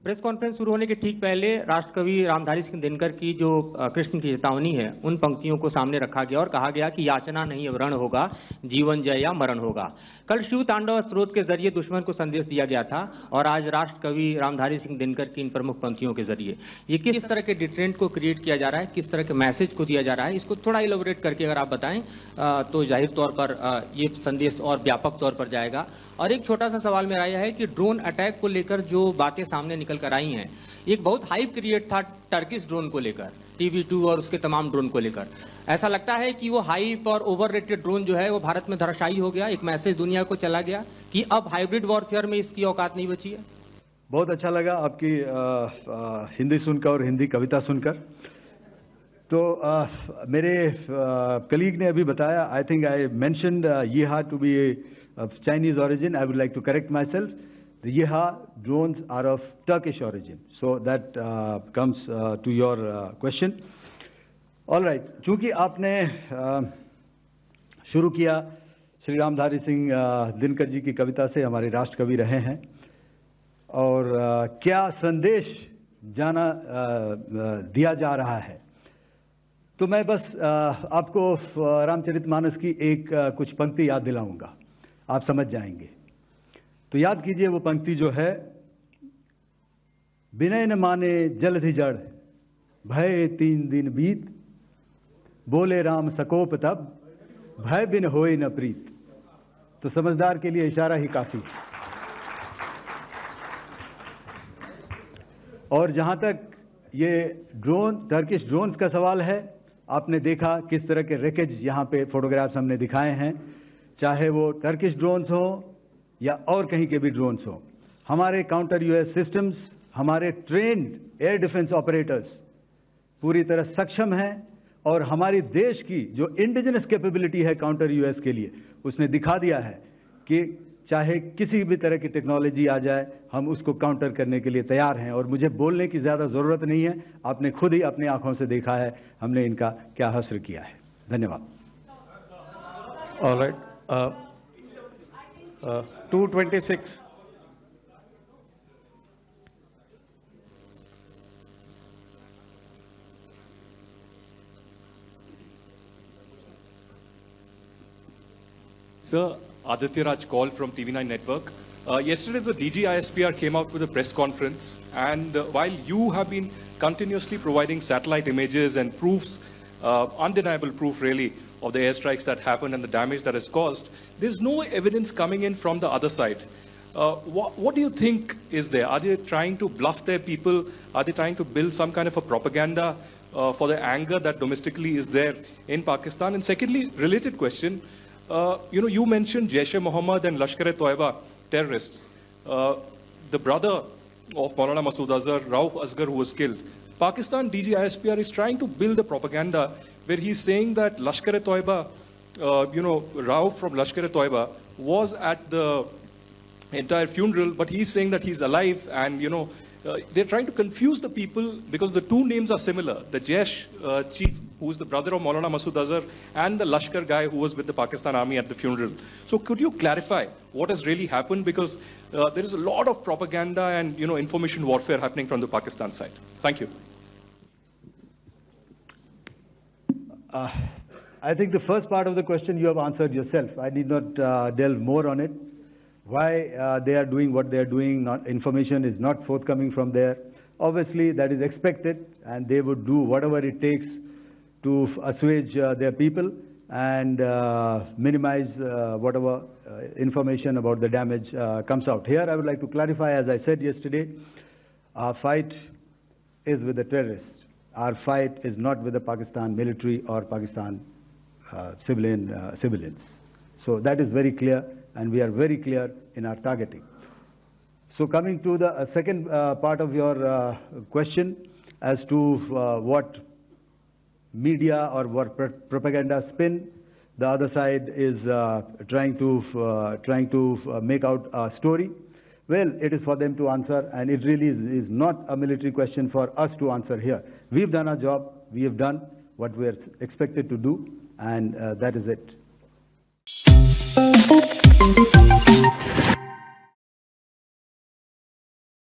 Press conference शुरू होने के ठीक पहले राष्ट्रकवि रामधारी सिंह दिनकर की जो कृष्ण की चेतावनी है उन पंक्तियों को सामने रखा गया और कहा गया कि याचना नहीं वरण होगा, जीवन जय या मरण होगा। कल शिव तांडव स्रोत के जरिए दुश्मन को संदेश दिया गया था और आज राष्ट्रकवि रामधारी सिंह दिनकर की इन प्रमुख पंक्तियों के जरिए ये किस तरह के डिटरेंट को क्रिएट किया जा रहा है, किस तरह के मैसेज को दिया जा रहा है, इसको थोड़ा इलेबोरेट करके अगर आप बताएं तो जाहिर तौर पर ये संदेश और व्यापक तौर पर जाएगा। और एक छोटा सा सवाल मेरा यह है कि ड्रोन अटैक को लेकर जो बातें सामने निकल कर आई हैं, एक बहुत हाइप क्रिएट था टर्किश ड्रोन को लेकर, TB2 और उसके तमाम ड्रोन को लेकर। ऐसा लगता है कि वो हाइप और ओवररेटेड ड्रोन जो है वो भारत में धराशायी हो गया, एक मैसेज दुनिया को चला गया कि अब हाइब्रिड वॉरफेयर में इसकी औकात नहीं बची है। बहुत अच्छा लगा आपकी हिंदी सुनकर और हिंदी कविता सुनकर। तो मेरे कलीग ने अभी बताया, आई थिंक आई मेंशन्ड यीहा to be of Chinese origin. I would like to correct myself. The Yeha drones are of Turkish origin. So that comes to your question. All right. चूंकि आपने शुरू किया श्री रामधारी सिंह दिनकर जी की कविता से, हमारे राष्ट्र कवि रहे हैं, और क्या संदेश दिया जा रहा है, तो मैं बस आपको रामचरितमानस की एक कुछ पंक्ति याद दिलाऊंगा, आप समझ जाएंगे। तो याद कीजिए वो पंक्ति जो है, विनय न माने जलधि जड़, भय 3 दिन बीत, बोले राम सकोप तब, भय बिन होए न प्रीत। तो समझदार के लिए इशारा ही काफी। और जहां तक ये टर्किश ड्रोन्स का सवाल है, आपने देखा किस तरह के रेकेज यहां पे फोटोग्राफ्स हमने दिखाए हैं, चाहे वो टर्किश ड्रोन्स हो या और कहीं के भी ड्रोन्स हो। हमारे काउंटर यूएस सिस्टम्स, हमारे ट्रेन्ड एयर डिफेंस ऑपरेटर्स पूरी तरह सक्षम हैं, और हमारी देश की जो इंडिजिनस कैपेबिलिटी है काउंटर यूएस के लिए, उसने दिखा दिया है कि चाहे किसी भी तरह की टेक्नोलॉजी आ जाए, हम उसको काउंटर करने के लिए तैयार हैं। और मुझे बोलने की ज़्यादा ज़रूरत नहीं है, आपने खुद ही अपनी आंखों से देखा है हमने इनका क्या हश्र किया है। धन्यवाद। All right. 226. Sir, Aditya Raj call from TV9 Network. Yesterday, the DG ISPR came out with a press conference, and while you have been continuously providing satellite images and proofs, undeniable proof really, of the airstrikes that happened and the damage that is caused, there's no evidence coming in from the other side. What do you think is there? Are they trying to bluff their people? Are they trying to build some kind of a propaganda for the anger that domestically is there in Pakistan? And secondly, related question, you mentioned Jaish-e-Mohammed and Lashkar-e-Toiba terrorists. The brother of Maulana Masood Azhar, Rauf Asghar, who was killed. Pakistan DG ISPR is trying to build a propaganda where he's saying that Lashkar-e-Toiba, Rauf from Lashkar-e-Toiba was at the entire funeral, but he's saying that he's alive, and they're trying to confuse the people because the two names are similar. The Jaish chief, who's the brother of Maulana Masood Azhar, and the Lashkar guy who was with the Pakistan army at the funeral. So could you clarify what has really happened? Because there is a lot of propaganda and information warfare happening from the Pakistan side. Thank you. I think the first part of the question you have answered yourself. I need not delve more on it. Why they are doing what they are doing, information is not forthcoming from there. Obviously, that is expected, and they would do whatever it takes to assuage their people and minimize whatever information about the damage comes out. Here, I would like to clarify, as I said yesterday, our fight is with the terrorists. Our fight is not with the Pakistan military or Pakistan civilians. So that is very clear, and we are very clear in our targeting. So coming to the second part of your question as to what media or what propaganda spin the other side is trying to make out a story. Well, it is for them to answer, and it really is not a military question for us to answer here. We've done our job. We have done what we're expected to do, and that is it.